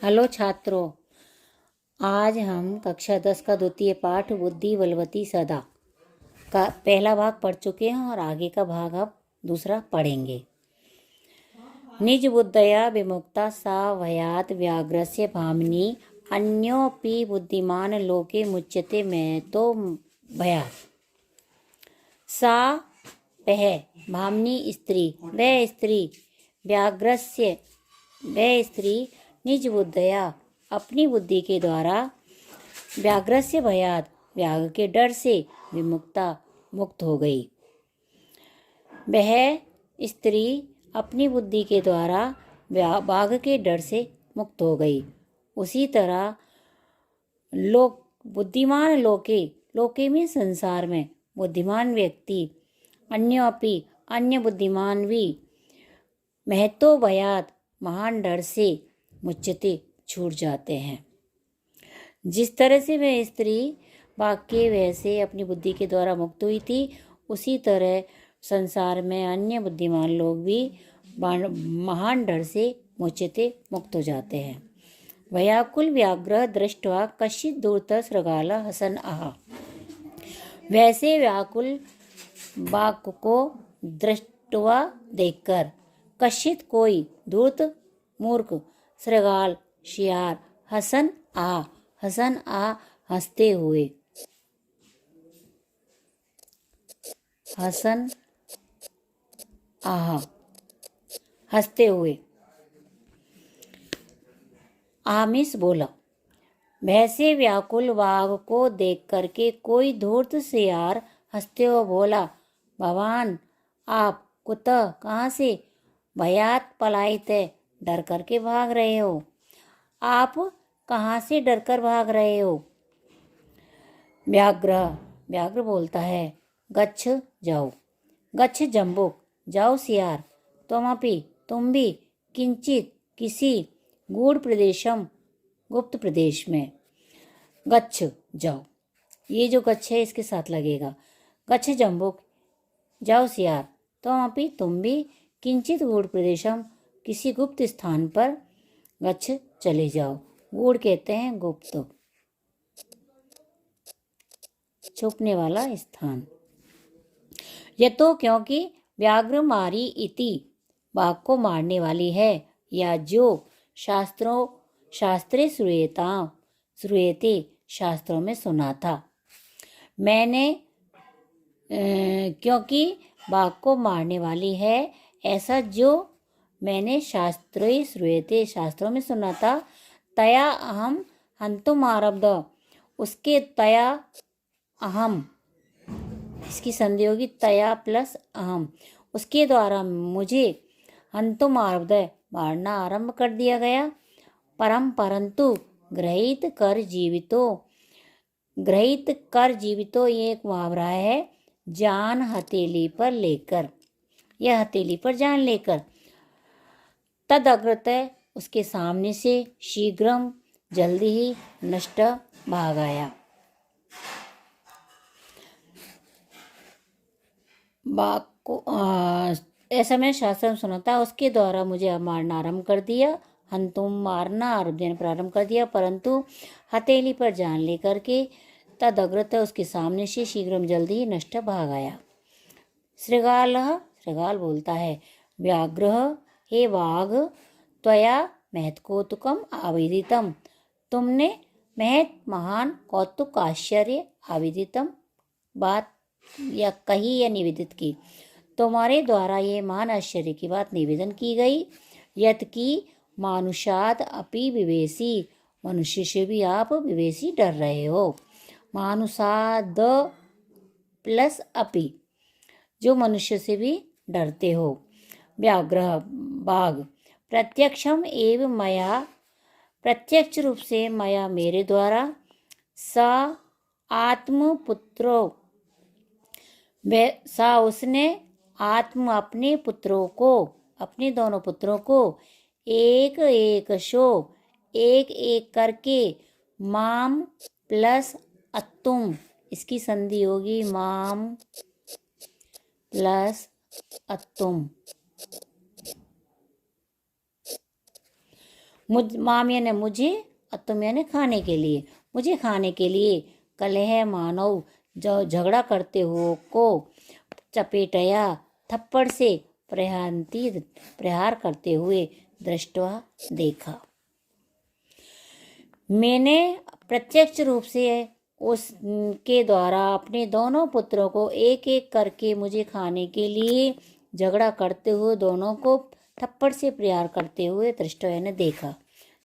Hello छात्रों, आज हम कक्षा 10 का द्वितीय पाठ बुद्धि बलवती सदा का पहला भाग पढ़ चुके हैं और आगे का भाग अब दूसरा पढ़ेंगे। निज बुद्धया विमुक्ता सा भयात् व्याघ्रस्य भामिनी अन्योपि बुद्धिमान लोके मुच्यते मैं तो भयात्। सा वह भामिनी स्त्री, वह स्त्री व्याघ्रस्य वह स्त्री निज बुद्धया अपनी बुद्धि के द्वारा व्याघ्रस्य भयात् व्याघ्र के डर से विमुक्ता मुक्त हो गई। वह स्त्री अपनी बुद्धि के द्वारा बाघ के डर से मुक्त हो गई। उसी तरह लोक बुद्धिमान लोके में संसार में बुद्धिमान व्यक्ति अन्योपि अन्य बुद्धिमान भी महतो भयात् महान डर से मुच्यते छूट जाते हैं। जिस तरह से वह स्त्री बाघ के वह से अपनी बुद्धि के द्वारा मुक्त हुई थी, उसी तरह संसार में अन्य बुद्धिमान लोग भी महान डर से मुच्यते मुक्त हो जाते हैं। व्याकुल व्याघ्र दृष्ट्वा कश्चित् दूरतः सृगाल हसन आहा। वैसे व्याकुल बाघ को दृष्टवा देखकर कश्चित् कोई धूर्त मूर्ख सृगाल शियार हसन आ हंसते हुए आमिष बोला। वैसे व्याकुल बाघ को देख करके कोई धूर्त शियार हंसते हुए बोला, भगवान आप कुतः कहाँ से भयात पलायित है, डर करके भाग रहे हो। आप कहाँ से डर कर भाग रहे हो। व्याघ्र बोलता है, गच्छ जाओ, गच्छ जम्बुक जाओ सियार, तुम भी किंचित किसी गूढ़ प्रदेशम गुप्त प्रदेश में। गच्छ जाओ, ये जो गच्छ है इसके साथ लगेगा। गच्छ जम्बुक जाओ सियार, तुम भी किंचित गूढ़ प्रदेशम किसी गुप्त स्थान पर गच्छ चले जाओ। गूढ़ कहते हैं गुप्त, छुपने वाला स्थान। यतो क्योंकि व्याघ्र मारी इति बाघ को मारने वाली है, या जो शास्त्रे श्रूयते शास्त्रों में सुना था। मैंने क्योंकि बाघ को मारने वाली है, ऐसा जो मैंने शास्त्रों में सुना था। तया अहम हंतुम आरब्ध, उसके तया अहम, इसकी संधि होगी तया प्लस अहम, उसके द्वारा मुझे हंतुम आरब्ध मारना आरंभ कर दिया गया। परंतु ग्रहित कर जीवितो ये एक मुहावरा है, जान हथेली पर लेकर, यह हथेली पर जान लेकर। तद अग्रतः उसके सामने से शीघ्रम जल्दी ही नष्ट भाग आया। बाघ को ऐसा मैं शास्त्र में सुना था, उसके द्वारा मुझे मारना आरंभ कर दिया। हंतुम मारना आरंभ प्रारंभ कर दिया, परंतु हथेली पर जान लेकर के तद अग्रतः उसके सामने से शीघ्रम जल्दी ही नष्ट भाग आया। श्रृगाल बोलता है, व्याघ्र हे बाघ त्वया महत् कौतुकम आवेदितम, तुमने महत् महान कौतुक आश्चर्य आवेदितम बात या कही या निवेदित की, तुम्हारे द्वारा ये महान आश्चर्य की बात निवेदन की गई। यत की मानुषाद अपि विवेशी, मनुष्य से भी आप विवेशी डर रहे हो। मानुषाद प्लस अपि, जो मनुष्य से भी डरते हो। व्याघ्र बाघ प्रत्यक्षम एव मया, प्रत्यक्ष रूप से मया मेरे द्वारा, सा आत्मपुत्रो सा उसने आत्म अपने पुत्रों को, अपने दोनों पुत्रों को एक एक करके माम प्लस अत्तुम, इसकी संधि होगी माम प्लस अत्तुम, माम यानी मुझे और तुम यानी खाने के लिए। मुझे खाने के लिए। कलह मानव जो झगड़ा करते हो को चपेटया थप्पड़ से प्रहार करते हुए दृष्टवा देखा। मैंने प्रत्यक्ष रूप से उसके द्वारा अपने दोनों पुत्रों को एक एक करके मुझे खाने के लिए झगड़ा करते हुए दोनों को थप्पड़ से प्रहार करते हुए दृष्टवा ने देखा।